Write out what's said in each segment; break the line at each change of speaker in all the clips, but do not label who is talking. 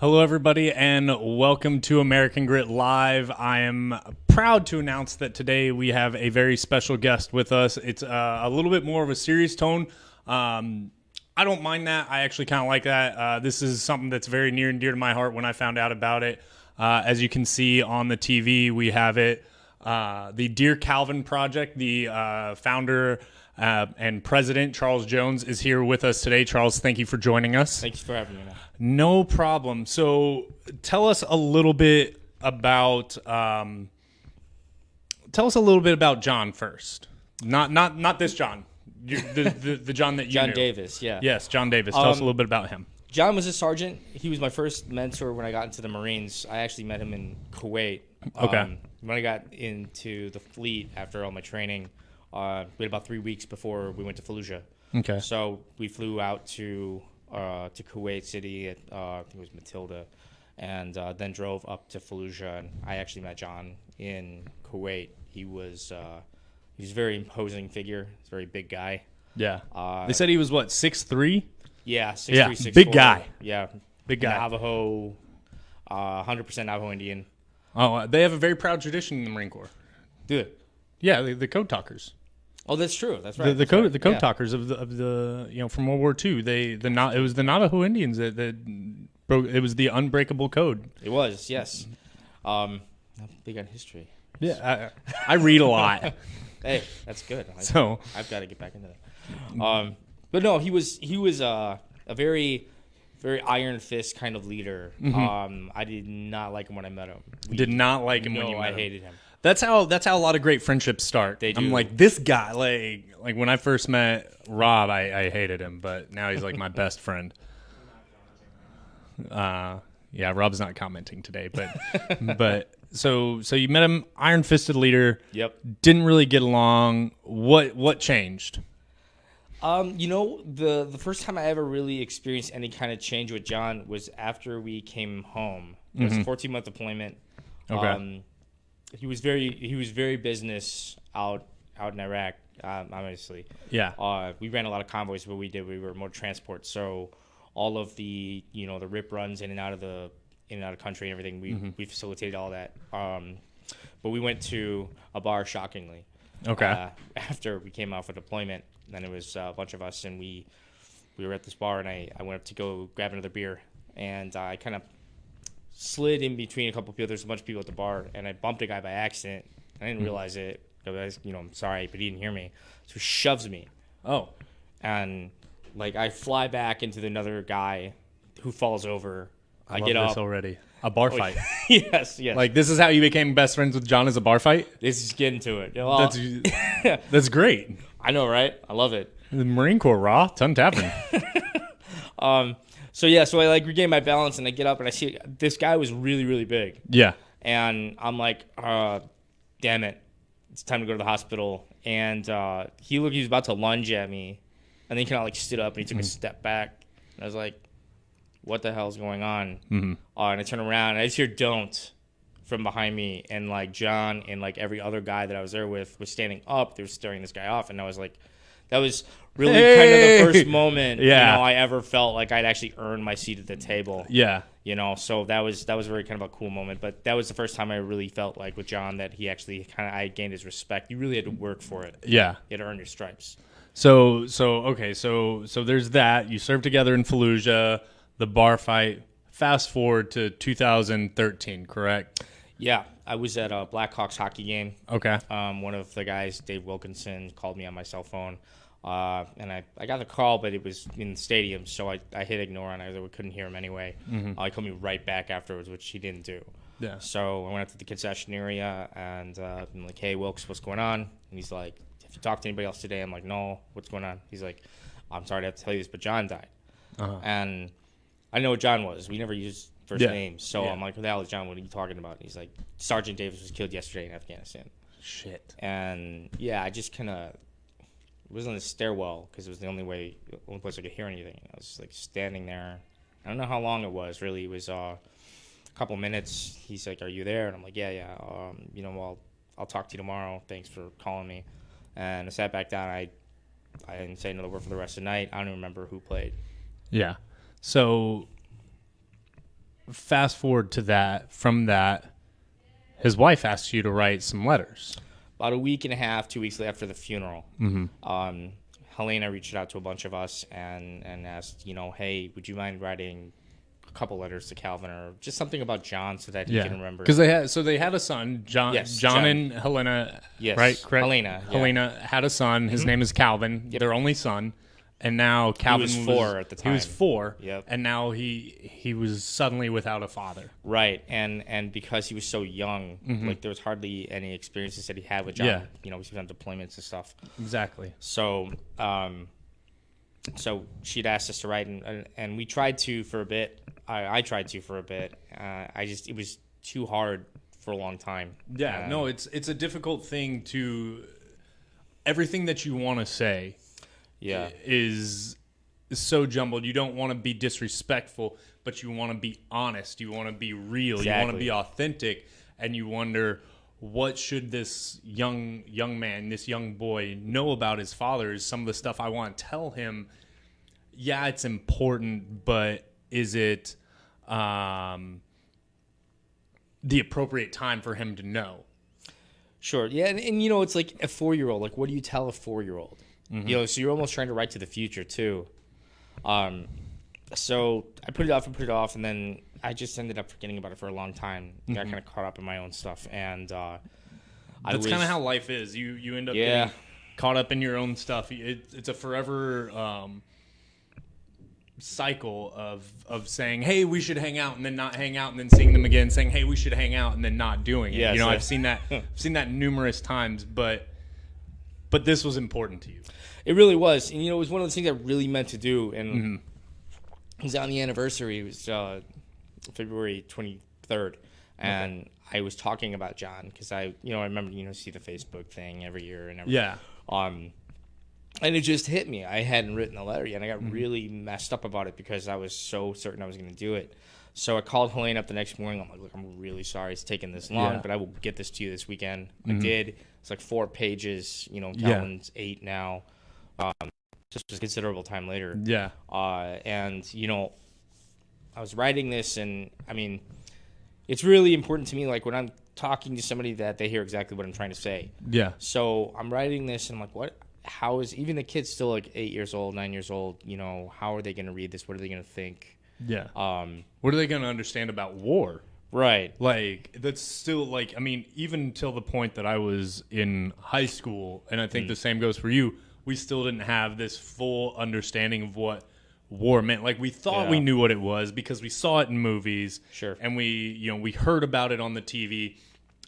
Hello, everybody, and welcome to American Grit Live. I am proud to announce that today we have a very special guest with us. It's a little bit more of a serious tone. I don't mind that. I actually kind of like that. This is something that's very near and dear to my heart when I found out about it. As you can see on the TV, we have it. The Dear Calvin Project, the founder and president, Charles Jones, is here with us today. Charles, thank you for joining us.
Thanks for having me.
No problem. So tell us a little bit about John first. Not this John. The John that you
John
knew.
Davis, yeah.
Yes, John Davis. Tell us a little bit about him.
John was a sergeant. He was my first mentor when I got into the Marines. I actually met him in Kuwait.
Okay.
When I got into the fleet after all my training, we had about 3 weeks before we went to Fallujah.
Okay.
So we flew out to Kuwait City at I think it was Matilda, and then drove up to Fallujah. And I actually met John in Kuwait. He was a very imposing figure. He's a very big guy.
Yeah. They said he was what, 6'3"?
Yeah, 6'3",
Yeah,
6'4".
big guy.
Yeah,
Big guy.
Navajo, 100% Navajo Indian.
Oh, they have a very proud tradition in the Marine Corps.
Do it.
Yeah, the code talkers.
Oh, that's true. That's right.
The code talkers of the from World War II. It was the Navajo Indians that broke. It was the unbreakable code.
It was, yes. I'm big on history.
Yeah, I read a lot.
Hey, that's good. I've got to get back into that. But no, he was a very, very iron fist kind of leader.
Mm-hmm.
I did not like him when I met him.
Did not like him when you met him.
I hated him.
That's how a lot of great friendships start.
They do.
I'm like, this guy, like when I first met Rob, I hated him, but now he's like my best friend. Yeah, Rob's not commenting today, but so you met him, iron-fisted leader.
Yep.
Didn't really get along. What changed?
The first time I ever really experienced any kind of change with John was after we came home. It was a 14-month deployment.
Okay.
He was very business out in Iraq, obviously.
Yeah.
We ran a lot of convoys, but we were more transport. So all of the the rip runs in and out of country and everything, we facilitated all that. But we went to a bar, shockingly.
Okay.
After we came off of deployment, then it was a bunch of us, and we were at this bar, and I went up to go grab another beer, and I kind of slid in between a couple of people. There's a bunch of people at the bar, and I bumped a guy by accident. I didn't realize it. I'm sorry, but he didn't hear me. So he shoves me.
Oh.
And I fly back into another guy who falls over.
I
get
love
up
this already. A bar fight.
Yes.
Like, this is how you became best friends with John, as a bar fight?
Let's just get into it. Well,
That's great.
I know, right? I love it.
The Marine Corps, raw, ton tapping.
So I regain my balance, and I get up, and I see this guy was really, really big.
Yeah.
And I'm like, damn it, it's time to go to the hospital. And he was about to lunge at me, and then he kind of stood up, and he took a step back. And I was like, what the hell's going on? And I turn around, and I just hear "don't" from behind me, and John and every other guy that I was there with was standing up. They were staring this guy off, and I was like, that was really kind of the first moment I ever felt like I'd actually earned my seat at the table.
Yeah.
So that was very kind of a cool moment. But that was the first time I really felt like with John that he actually I gained his respect. You really had to work for it.
Yeah.
You had to earn your stripes.
So there's that. You served together in Fallujah, the bar fight. Fast forward to 2013, correct?
Yeah. I was at a Blackhawks hockey game.
Okay.
One of the guys, Dave Wilkinson, called me on my cell phone. And I got the call, but it was in the stadium, so I hit ignore, and I couldn't hear him anyway. He called me right back afterwards, which he didn't do.
Yeah.
So I went up to the concession area, and I'm like, hey, Wilkes, what's going on? And he's like, have you talked to anybody else today? I'm like, no, what's going on? He's like, I'm sorry to have to tell you this, but John died. And I know what John was. We never used first names. So I'm like, what the hell is John? What are you talking about? And he's like, Sergeant Davis was killed yesterday in Afghanistan.
Shit.
And I just kind of was on the stairwell because it was the only place I could hear anything. I was standing there. I don't know how long it was. Really, it was a couple minutes. He's like, "Are you there?" And I'm like, "Yeah." I'll talk to you tomorrow. Thanks for calling me. And I sat back down. I didn't say another word for the rest of the night. I don't even remember who played.
Yeah. So fast forward to that. From that, his wife asked you to write some letters.
About a week and a half, 2 weeks after the funeral, Helena reached out to a bunch of us and asked, hey, would you mind writing a couple letters to Calvin or just something about John so that he can remember?
Because they had a son, John.
Yes,
John and Helena.
Yes,
right, correct.
Helena. Yeah.
Helena had a son. His name is Calvin. Their only son. And now Calvin
was 4 at the time.
He was 4.
Yep.
And now he was suddenly without a father.
Right. And because he was so young, like there was hardly any experiences that he had with John.
Yeah.
He was on deployments and stuff.
Exactly.
So so she'd asked us to write and we tried to for a bit. I tried to for a bit. It was too hard for a long time.
Yeah, no, it's a difficult thing to everything that you want to say.
Yeah,
is so jumbled. You don't want to be disrespectful, but you want to be honest. You want to be real.
Exactly.
You want to be authentic, and you wonder what should this young man, this young boy, know about his father? Is some of the stuff I want to tell him? Yeah, it's important, but is it the appropriate time for him to know? Sure.
Yeah, and it's like a 4-year-old. Like, what do you tell a 4-year-old? So you're almost trying to write to the future too. So I put it off, and then I just ended up forgetting about it for a long time. I got kind of caught up in my own stuff, and
that's kind of how life is. You end up getting caught up in your own stuff. It's a forever cycle of saying, "Hey, we should hang out," and then not hang out, and then seeing them again, saying, "Hey, we should hang out," and then not doing it.
Yes,
I've seen that numerous times, but this was important to you.
It really was, and it was one of the things I really meant to do. And it was on the anniversary. It was February 23rd, and I was talking about John because I remember see the Facebook thing every year and everything.
Yeah.
And it just hit me. I hadn't written a letter yet, and I got really messed up about it because I was so certain I was going to do it. So I called Helene up the next morning. I'm like, look, I'm really sorry it's taken this long, but I will get this to you this weekend. I did. It's like 4 pages. Calvin's 8 now. Just a considerable time later.
Yeah.
And I was writing this, and I mean, it's really important to me. Like when I'm talking to somebody, that they hear exactly what I'm trying to say.
Yeah.
So I'm writing this, and I'm like, what? How is even the kids still like 8 years old, 9 years old? How are they going to read this? What are they going to think?
Yeah. What are they going to understand about war?
Right.
Like, that's still, like, I mean, even until the point that I was in high school, and I think the same goes for you, we still didn't have this full understanding of what war meant. Like, we thought we knew what it was because we saw it in movies.
Sure.
And we heard about it on the TV.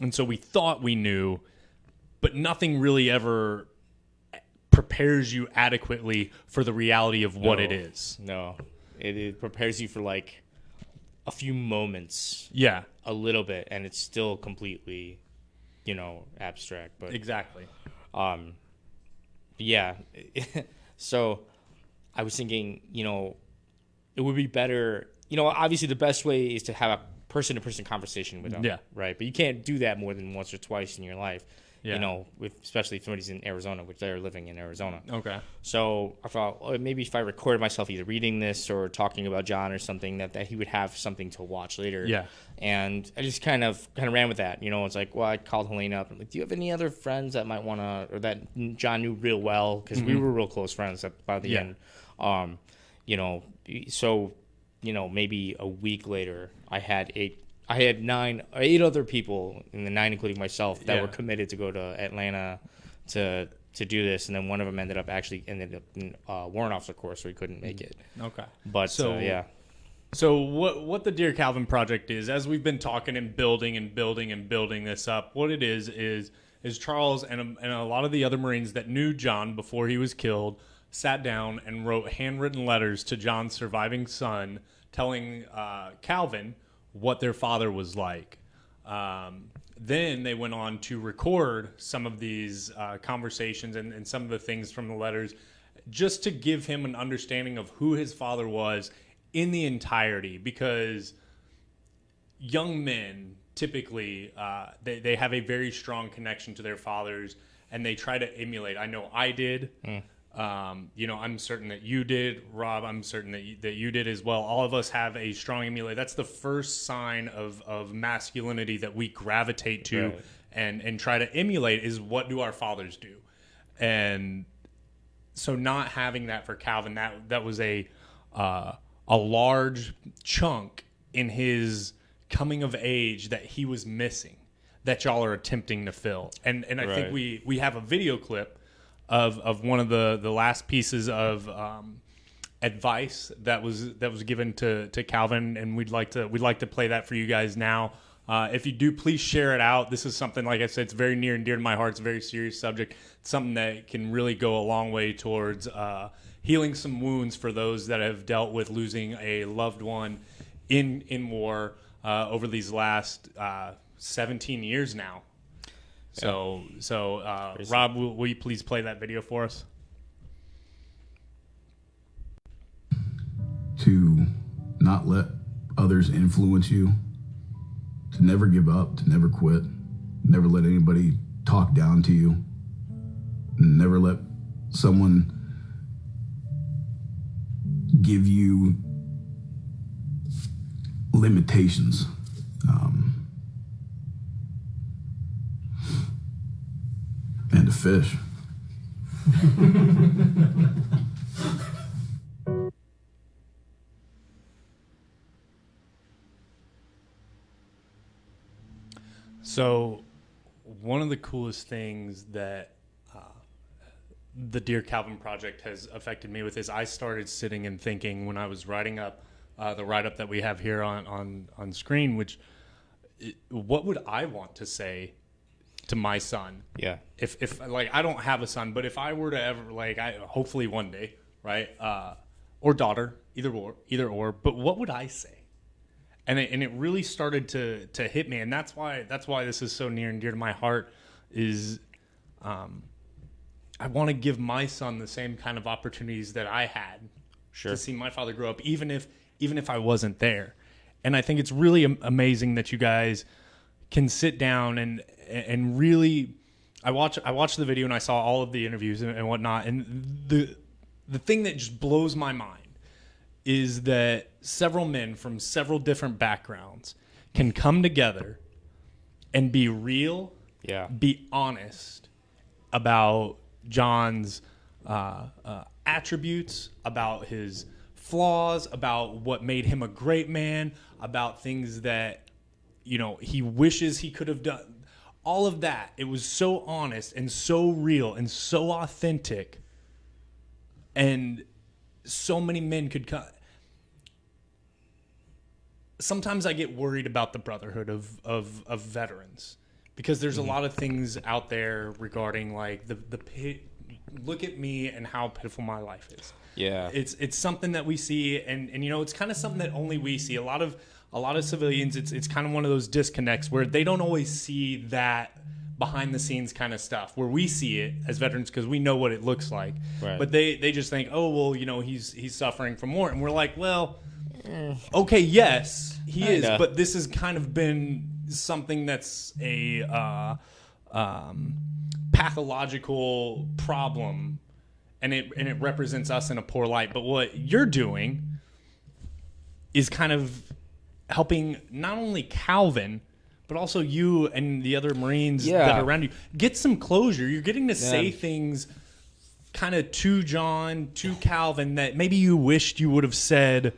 And so we thought we knew, but nothing really ever prepares you adequately for the reality of what it is.
No. It prepares you for, like, a few moments.
Yeah.
A little bit, and it's still completely, abstract. But
exactly.
Yeah. So I was thinking, it would be better. Obviously the best way is to have a person-to-person conversation with them. Yeah. Right. But you can't do that more than once or twice in your life. Yeah. Especially if somebody's in Arizona, which they're living in Arizona.
Okay.
So I thought, maybe if I recorded myself either reading this or talking about John or something, that he would have something to watch later.
Yeah.
And I just kind of ran with that. It's like, well, I called Helene up. I'm like, do you have any other friends that might want to, or that John knew real well? Because we were real close friends by the end. So, maybe a week later, I had 8 other people, in the 9 including myself, that were committed to go to Atlanta to do this, and then one of them ended up in warrant officer course, so he couldn't make it.
Okay.
But
So what the Dear Calvin Project is, as we've been talking and building this up, what it is Charles and a lot of the other Marines that knew John before he was killed sat down and wrote handwritten letters to John's surviving son, telling Calvin what their father was like. Then they went on to record some of these conversations and some of the things from the letters, just to give him an understanding of who his father was in the entirety, because young men typically they have a very strong connection to their fathers, and they try to emulate. I know I did. I'm certain that you did, Rob. I'm certain that you did as well. All of us have a strong emulate. That's the first sign of masculinity that we gravitate to,
Right.
and try to emulate is, what do our fathers do? And so not having that for Calvin, that was a large chunk in his coming of age that he was missing, that y'all are attempting to fill. And I think we have a video clip of one of the last pieces of advice that was given to Calvin, and we'd like to play that for you guys now. If you do, please share it out. This is something, like I said, it's very near and dear to my heart. It's a very serious subject. It's something that can really go a long way towards healing some wounds for those that have dealt with losing a loved one in war over these last 17 years now. So Rob, will you please play that video for us?
To not let others influence you, to never give up, to never quit, never let anybody talk down to you, never let someone give you limitations. And to fish.
So one of the coolest things that the Dear Calvin Project has affected me with is, I started sitting and thinking when I was writing up the write-up that we have here on screen, what would I want to say to my son?
Yeah.
If like, I don't have a son, but if I were to ever, like, hopefully one day, right? Or daughter, either or, but what would I say? And it really started to hit me, and that's why this is so near and dear to my heart. Is I want to give my son the same kind of opportunities that I had to see my father grow up, even if I wasn't there. And I think it's really amazing that you guys can sit down and really. I watched the video and I saw all of the interviews and whatnot, and the thing that just blows my mind is that several men from several different backgrounds can come together and be real, be honest about John's attributes, about his flaws, about what made him a great man, about things that, he wishes he could have done. All of that. It was so honest and so real and so authentic. And so many men could come. Sometimes I get worried about the brotherhood of veterans, because there's a lot of things out there regarding, like, look at me and how pitiful my life is.
Yeah.
It's something that we see, and it's kind of something that only we see. A lot of civilians, it's kind of one of those disconnects where they don't always see that behind the scenes kind of stuff, where we see it as veterans because we know what it looks like.
Right.
But they just think, oh, well, he's suffering from war, and we're like, well, okay, yes, he is, but this has kind of been something that's a pathological problem, and it represents us in a poor light. But what you're doing is kind of helping not only Calvin, but also you and the other Marines that are around you get some closure. You're getting to say things kind of to John, to Calvin, that maybe you wished you would have said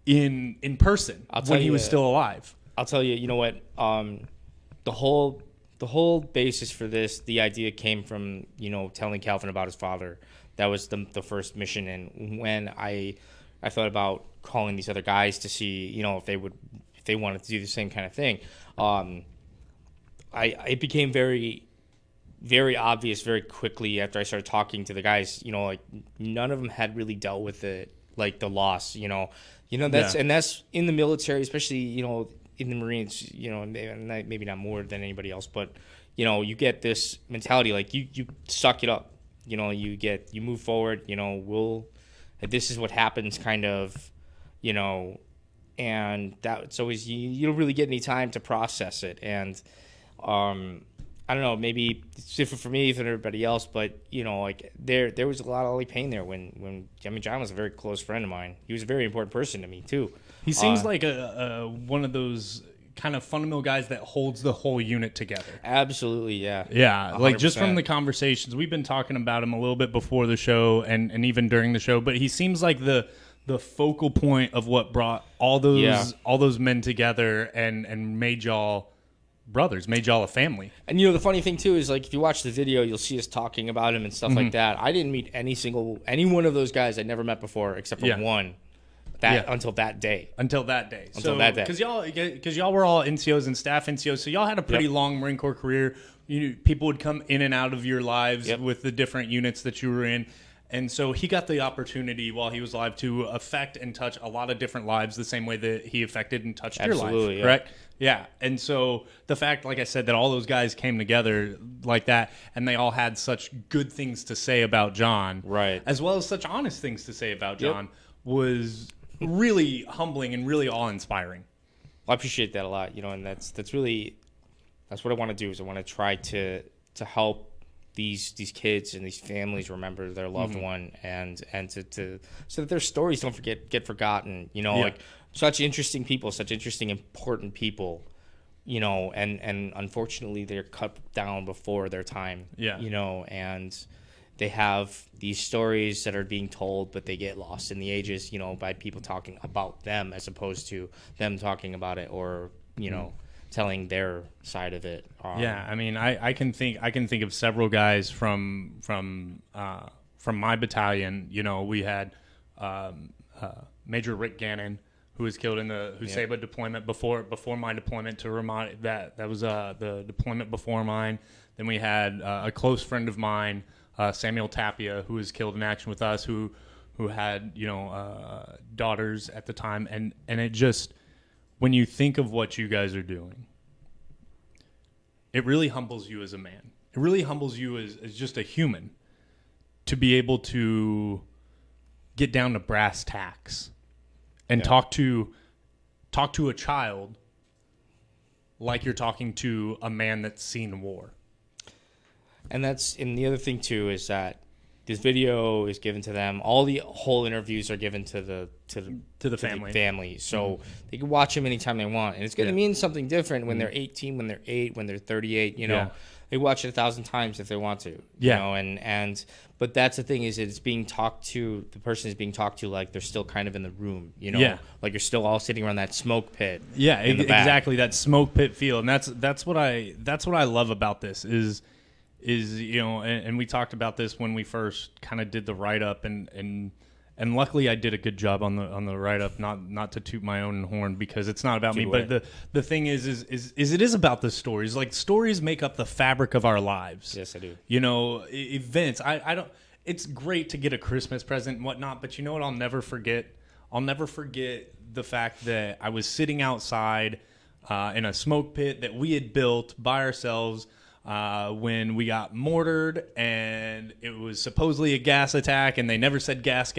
in person when he was still alive.
I'll tell you, you know what? The whole basis for this, the idea came from, telling Calvin about his father. That was the first mission. And when I thought about calling these other guys to see, if they wanted to do the same kind of thing, it became very, very obvious very quickly after I started talking to the guys. Like, none of them had really dealt with it, like the loss. And that's in the military, especially in the Marines. Maybe not more than anybody else, but you get this mentality, like you suck it up. You move forward. This is what happens, kind of. And that's always you don't really get any time to process it. And I don't know, maybe it's different for me than everybody else, but you know, like there was a lot of like pain there when I mean, John was a very close friend of mine. He was a very important person to me too.
He seems like a one of those kind of fundamental guys that holds the whole unit together.
Absolutely, yeah.
Yeah,
100%.
like just from the conversations, we've been talking about him a little bit before the show and even during the show, but he seems like the focal point of what brought all those men together and made y'all brothers, made y'all a family.
And you know, the funny thing too is like if you watch the video, you'll see us talking about him and stuff like that. I didn't meet any one of those guys I'd never met before except for one. Until that day. Because y'all were all NCOs and staff NCOs, so y'all had a pretty long Marine Corps career. People would come in and out of your lives with the different units that you were in. And so he got the opportunity while he was alive to affect and touch a lot of different lives the same way that he affected and touched your life, correct? Yeah. And so the fact, like I said, that all those guys came together like that and they all had such good things to say about John, right, as well as such honest things to say about John, was really humbling and really awe-inspiring. Well, I appreciate that a lot, and that's what I want to do is I want to try to help these kids and these families remember their loved one and to so that their stories don't get forgotten. Like such interesting people, such interesting important people, and unfortunately they're cut down before their time. And they have these stories that are being told, but they get lost in the ages, by people talking about them as opposed to them talking about it or telling their side of it.
I mean, I can think of several guys from my battalion. We had Major Rick Gannon, who was killed in the Huseba deployment before my deployment to Ramadi. That was the deployment before mine. Then we had a close friend of mine, Samuel Tapia, who was killed in action with us, who had daughters at the time, and it just, when you think of what you guys are doing, it really humbles you as a man. It really humbles you as just a human to be able to get down to brass tacks and talk to a child like you're talking to a man that's seen war.
And the other thing too is that this video is given to them. All the whole interviews are given to the family. So they can watch them anytime they want, and it's going to mean something different when they're 18, when they're 8, when they're 38. They watch it 1,000 times if they want to. But that's the thing is it's being talked to. The person is being talked to like they're still kind of in the room. Like you're still all sitting around that smoke pit.
Yeah, exactly, that smoke pit feel, and that's what I love about this is and we talked about this when we first kind of did the write-up, and luckily I did a good job on the write-up, not to toot my own horn because it's not about me, but the thing is it is about the stories. Like, stories make up the fabric of our lives.
Yes, I do.
Events. I don't. It's great to get a Christmas present and whatnot, but you know what I'll never forget? I'll never forget the fact that I was sitting outside in a smoke pit that we had built by ourselves, when we got mortared, and it was supposedly a gas attack, and they never said gas,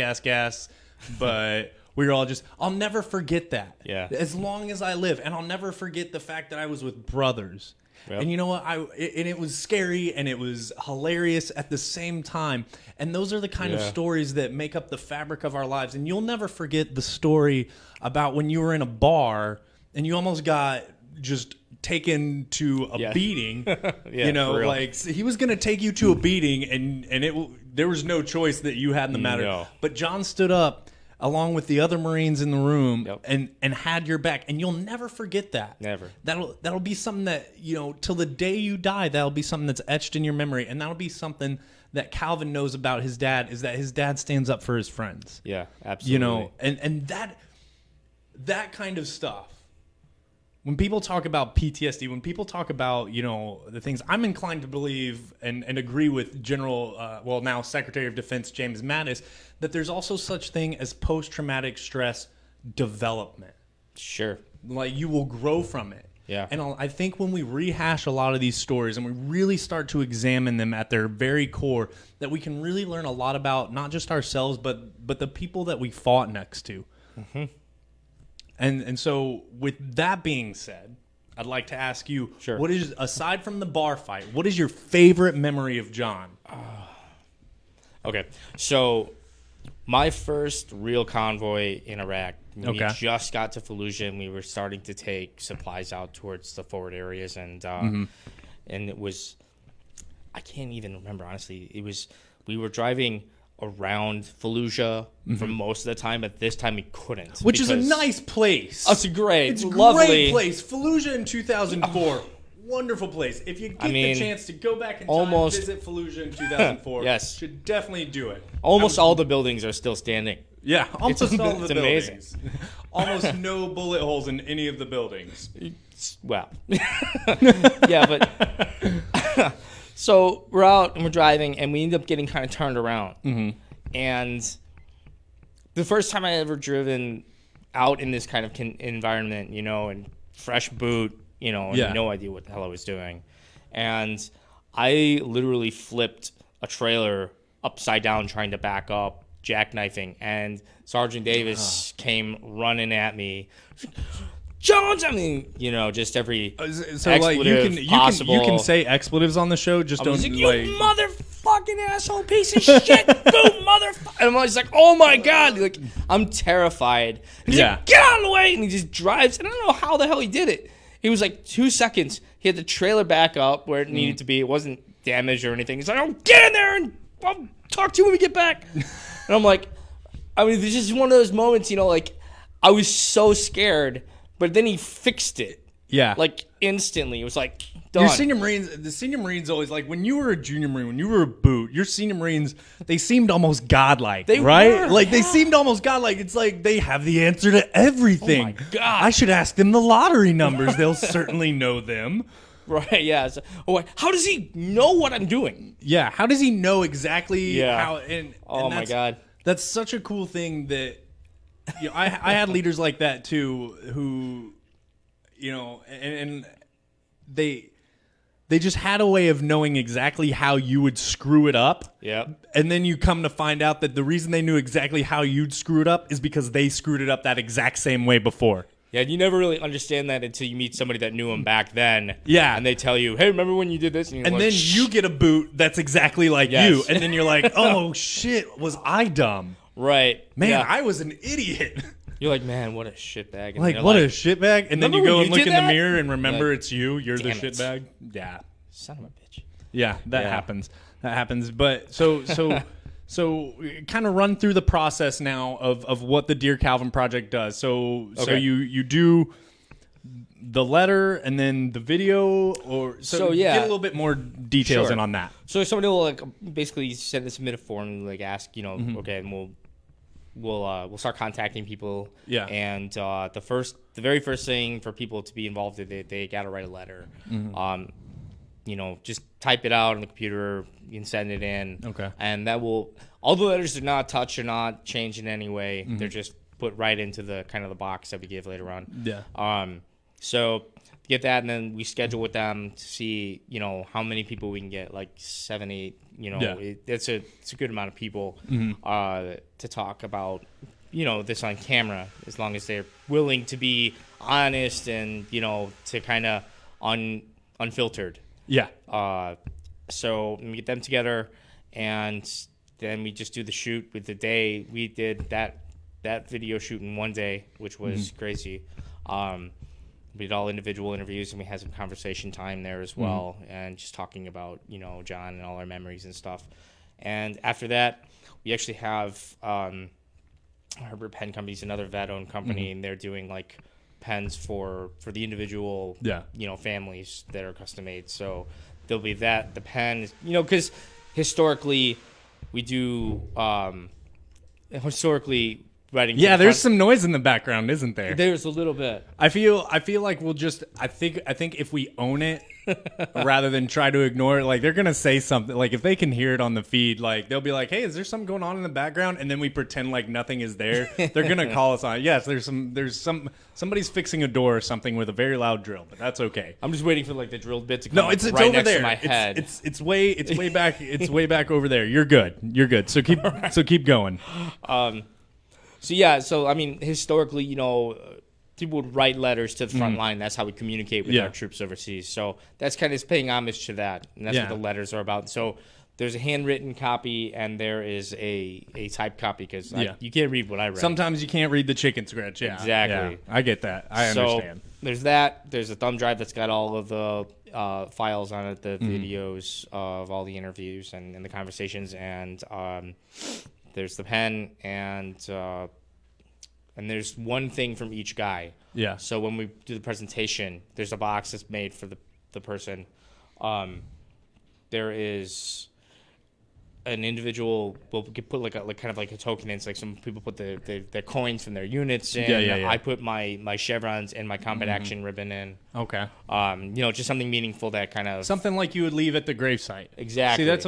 but we were all just, I'll never forget that. Yeah. As long as I live, and I'll never forget the fact that I was with brothers. Yep. And you know what? And it was scary, and it was hilarious at the same time. And those are the kind of stories that make up the fabric of our lives. And you'll never forget the story about when you were in a bar, and you almost got just taken to a beating. Like he was going to take you to a beating, and there was no choice that you had in the matter. No. But John stood up along with the other Marines in the room and had your back, and you'll never forget that. Never. That'll be something that, till the day you die, that'll be something that's etched in your memory, and that'll be something that Calvin knows about his dad, is that his dad stands up for his friends. Yeah, absolutely. And that kind of stuff. When people talk about PTSD, when people talk about, the things, I'm inclined to believe and agree with General, now Secretary of Defense James Mattis, that there's also such thing as post-traumatic stress development. Sure. Like, you will grow from it. Yeah. And I think when we rehash a lot of these stories and we really start to examine them at their very core, that we can really learn a lot about not just ourselves, but the people that we fought next to. Mm-hmm. And so with that being said, I'd like to ask you,
Sure.
what is, aside from the bar fight, what is your favorite memory of John?
Okay, so my first real convoy in Iraq, we just got to Fallujah, and we were starting to take supplies out towards the forward areas, and it was, I can't even remember, honestly. It was, we were driving around Fallujah for most of the time, but this time we couldn't.
Which is a nice place.
Oh, it's great.
It's a
lovely.
great place. Fallujah in 2004. Wonderful place. If you get the chance to go back in time and visit Fallujah in 2004,
yes,
should definitely do it.
Almost all the buildings are still standing.
Yeah, almost all of the buildings.
Amazing.
Almost no bullet holes in any of the buildings.
Well, yeah, but so we're out and we're driving, and we end up getting kind of turned around. And the first time I ever driven out in this kind of environment, you know, and fresh boot, you know, and no idea what the hell I was doing. And I literally flipped a trailer upside down trying to back up, jackknifing, and Sergeant Davis came running at me. Jones, I mean, you know, just every expletive possible.
You can say expletives on the show, just don't
like, you motherfucking asshole piece of shit, boom, motherfucker. And I'm always like, oh my God, like, I'm terrified. And he's like, get out of the way, and he just drives, and I don't know how the hell he did it. He was like 2 seconds. He had the trailer back up where it needed to be. It wasn't damaged or anything. He's like, oh, get in there and I'll talk to you when we get back. And I'm like, I mean, this is one of those moments, you know, like, I was so scared, but then he fixed it.
Yeah.
Like, instantly. It was like, done.
Your senior Marines, the senior Marines always, like, when you were a junior Marine, when you were a boot, your senior Marines, they seemed almost godlike, right? Like, they seemed almost godlike. It's like they have the answer to everything.
Oh, my God.
I should ask them the lottery numbers. They'll certainly know them.
Right, yeah. So, how does he know what I'm doing?
Yeah, how does he know exactly how?
Oh, my God.
That's such a cool thing that, you know, I had leaders like that, too, who, you know, and they just had a way of knowing exactly how you would screw it up.
Yeah.
And then you come to find out that the reason they knew exactly how you'd screw it up is because they screwed it up that exact same way before.
Yeah, you never really understand that until you meet somebody that knew him back then.
Yeah.
And they tell you, hey, remember when you did this? And
like, then you get a boot that's exactly like you. And then you're like, oh, shit, was I dumb?
Right.
Man, I was an idiot.
You're like, man, what a shitbag.
Like, what a shitbag? And then you go and look in the mirror and remember
like,
it's you. You're the shitbag. Yeah.
Son of a bitch.
Yeah, that happens. That happens. But so kind of run through the process now of what the Dear Calvin Project does. So you do the letter and then the video, or get a little bit more details in on that.
So somebody will like basically submit a form and like ask, you know, okay, and we'll start contacting people. Yeah. And the very first thing for people to be involved in it, they got to write a letter. You know, just type it out on the computer, you can send it in. Okay. And that will, all the letters are not touched or not changed in any way. They're just put right into the kind of the box that we give later on. Yeah. So get that, and then we schedule with them to see, you know, how many people we can get, like 7, 8, you know, it's a good amount of people to talk about, you know, this on camera, as long as they're willing to be honest and, you know, to kind of unfiltered. Yeah. So we get them together, and then we just do the shoot with the day. We did that video shoot in one day, which was crazy. We did all individual interviews, and we had some conversation time there as well, and just talking about, you know, John and all our memories and stuff. And after that, we actually have Herbert Pen Company's another vet-owned company, and they're doing like pens for the individual, you know, families that are custom made. So there'll be the pen, you know, because historically we do writing.
Yeah, there's some noise in the background, isn't there?
There's a little bit.
I feel like we'll just. I think if we own it, rather than try to ignore it, like they're gonna say something. Like if they can hear it on the feed, like they'll be like, "Hey, is there something going on in the background?" And then we pretend like nothing is there. They're gonna call us on it. Yes, somebody's fixing a door or something with a very loud drill, but that's okay.
I'm just waiting for like the drill bit to come.
No, it's
right
over
next
there.
To my head.
It's way back. It's way back over there. You're good. So keep going.
So yeah, so I mean, historically, you know, people would write letters to the front line. That's how we communicate with our troops overseas. So that's kind of paying homage to that, and that's what the letters are about. So there's a handwritten copy and there is a typed copy because you can't read what I read.
Sometimes you can't read the chicken scratch. Yeah,
exactly.
Yeah, I get that. I understand.
There's that. There's a thumb drive that's got all of the files on it, the videos of all the interviews and the conversations, and there's the pen and there's one thing from each guy.
Yeah.
So when we do the presentation, there's a box that's made for the person. There is an individual will put like kind of like a token in. It's like some people put their coins from their units in.
Yeah.
I put my chevrons and my combat action ribbon in.
Okay.
Just something meaningful that kind of
something like you would leave at the gravesite.
Exactly.
See, that's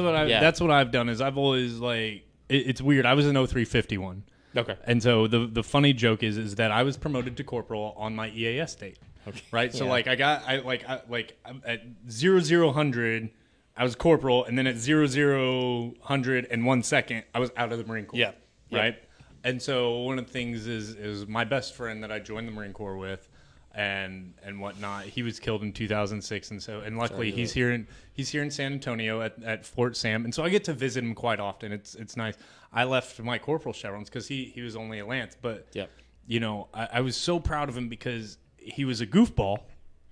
what I've done is I've always like it's weird. I was an 0351.
Okay.
And so the funny joke is that I was promoted to corporal on my EAS date.
Okay.
Right? So like at 0000 I was corporal, and then at 0000 and 1 second I was out of the Marine Corps.
Yeah.
Right? And so one of the things is my best friend that I joined the Marine Corps with and whatnot, he was killed in 2006, and luckily he's here in San Antonio at Fort Sam, and so I get to visit him quite often. It's nice. I left my corporal chevrons because he was only a lance, but I was so proud of him because he was a goofball.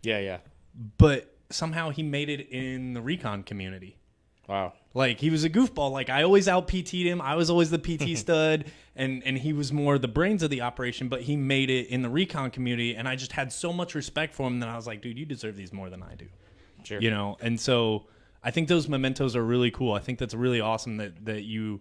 Yeah.
But somehow he made it in the recon community.
Wow.
Like, he was a goofball. Like, I always out-PT'd him. I was always the PT stud, and he was more the brains of the operation, but he made it in the recon community, and I just had so much respect for him that I was like, dude, you deserve these more than I do.
Sure.
And so I think those mementos are really cool. I think that's really awesome that you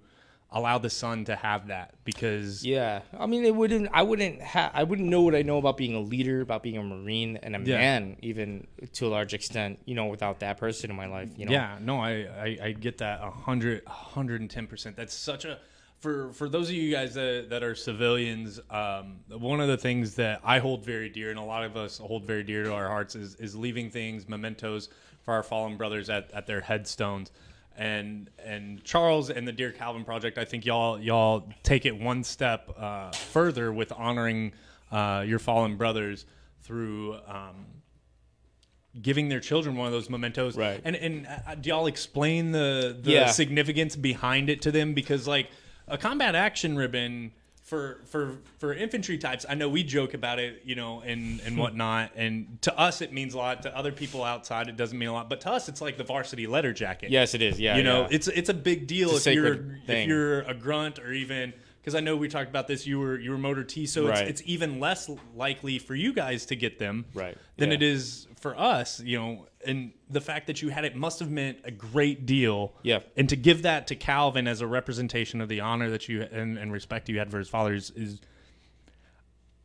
allow the son to have that because
I mean, I wouldn't know what I know about being a leader, about being a Marine and a man, even to a large extent, without that person in my life.
I get that 110%. That's such a for those of you guys that are civilians, one of the things that I hold very dear, and a lot of us hold very dear to our hearts, is leaving things, mementos for our fallen brothers at their headstones. And Charles and the Dear Calvin Project, I think y'all take it one step further with honoring your fallen brothers through giving their children one of those mementos.
Right.
And do y'all explain the significance behind it to them? Because like a combat action ribbon for infantry types, I know we joke about it, and whatnot. And to us, it means a lot. To other people outside, it doesn't mean a lot. But to us, it's like the varsity letter jacket.
Yes, it is. Yeah,
it's a big deal
if
you're a grunt or even because I know we talked about this. You were motor T, so it's even less likely for you guys to get them than it is for us. And the fact that you had it must have meant a great deal.
Yeah.
And to give that to Calvin as a representation of the honor that you and respect you had for his father is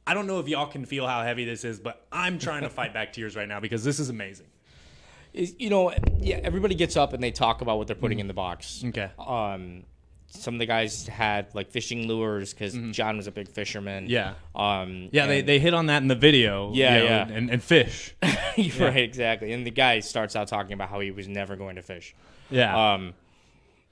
I don't know if y'all can feel how heavy this is, but I'm trying to fight back tears right now because this is amazing.
Everybody gets up and they talk about what they're putting in the box.
Okay.
Some of the guys had like fishing lures because John was a big fisherman.
Yeah. They hit on that in the video. And fish.
Right, exactly. And the guy starts out talking about how he was never going to fish.
Yeah.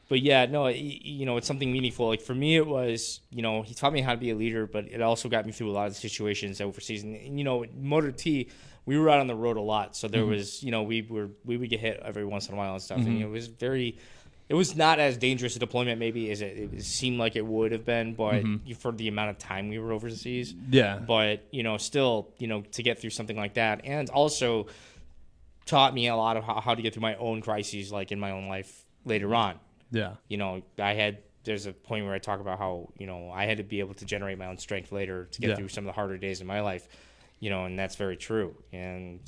But yeah, no, it's something meaningful. Like for me, it was, he taught me how to be a leader, but it also got me through a lot of situations overseas. And Motor T, we were out on the road a lot, so there was, we would get hit every once in a while and stuff, and it was not as dangerous a deployment maybe as it seemed like it would have been, but for the amount of time we were overseas.
Yeah.
But, still, to get through something like that, and also taught me a lot of how to get through my own crises, like in my own life later on.
Yeah.
There's a point where I talk about how, I had to be able to generate my own strength later to get through some of the harder days in my life. And that's very true. And,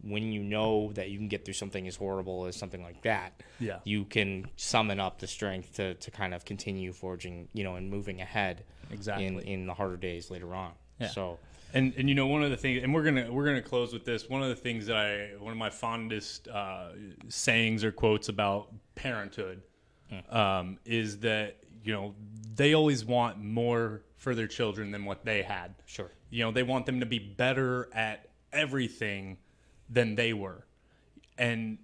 when you know that you can get through something as horrible as something like that, you can summon up the strength to kind of continue forging, and moving ahead in the harder days later on.
Yeah.
So,
and one of the things, and we're gonna close with this. One of the things that one of my fondest sayings or quotes about parenthood is that they always want more for their children than what they had.
Sure.
They want them to be better at everything than they were. And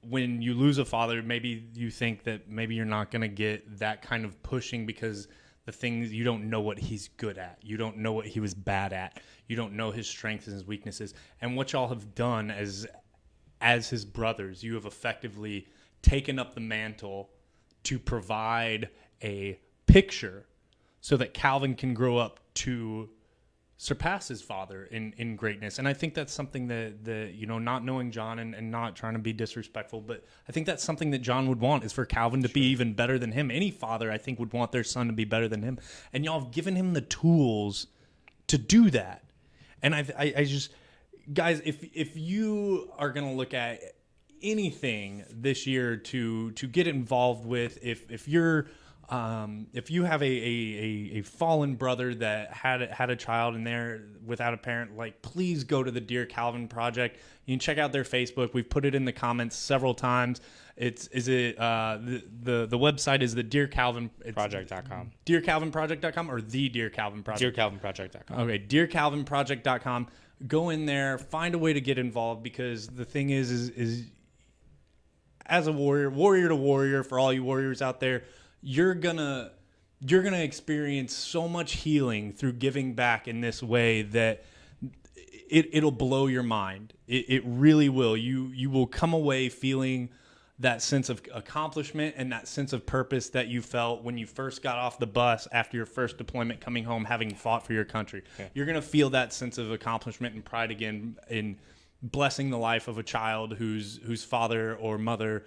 when you lose a father, maybe you think that maybe you're not going to get that kind of pushing because the things you don't know what he's good at. You don't know what he was bad at. You don't know his strengths and his weaknesses. And what y'all have done as his brothers, you have effectively taken up the mantle to provide a picture so that Calvin can grow up to surpass his father in greatness. And I think that's something that not knowing John and not trying to be disrespectful, but I think that's something that John would want, is for Calvin to be even better than him. Any father, I think, would want their son to be better than him. And y'all have given him the tools to do that. And I just, guys, if you are going to look at anything this year to get involved with, if you have a fallen brother that had a child in there without a parent, like, please go to the Dear Calvin Project. You can check out their Facebook. We've put it in the comments several times. The website is the Dear Calvin
Project.com.
DearCalvinProject.com or the Dear Calvin Project?
DearCalvinProject.com.
Okay, DearCalvinProject.com. Go in there, find a way to get involved, because the thing is as a warrior to warrior, for all you warriors out there, you're gonna experience so much healing through giving back in this way that it'll blow your mind. It really will. You will come away feeling that sense of accomplishment and that sense of purpose that you felt when you first got off the bus after your first deployment, coming home, having fought for your country. Yeah. You're gonna feel that sense of accomplishment and pride again in blessing the life of a child whose father or mother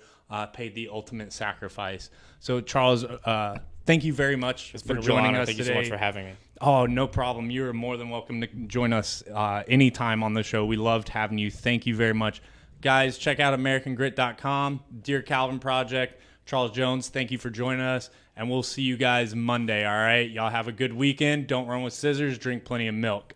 paid the ultimate sacrifice. So, Charles, thank you very much for joining us today.
Thank you so much for having me.
Oh, no problem. You're more than welcome to join us anytime on the show. We loved having you. Thank you very much. Guys, check out AmericanGrit.com, Dear Calvin Project. Charles Jones, thank you for joining us, and we'll see you guys Monday, all right? Y'all have a good weekend. Don't run with scissors. Drink plenty of milk.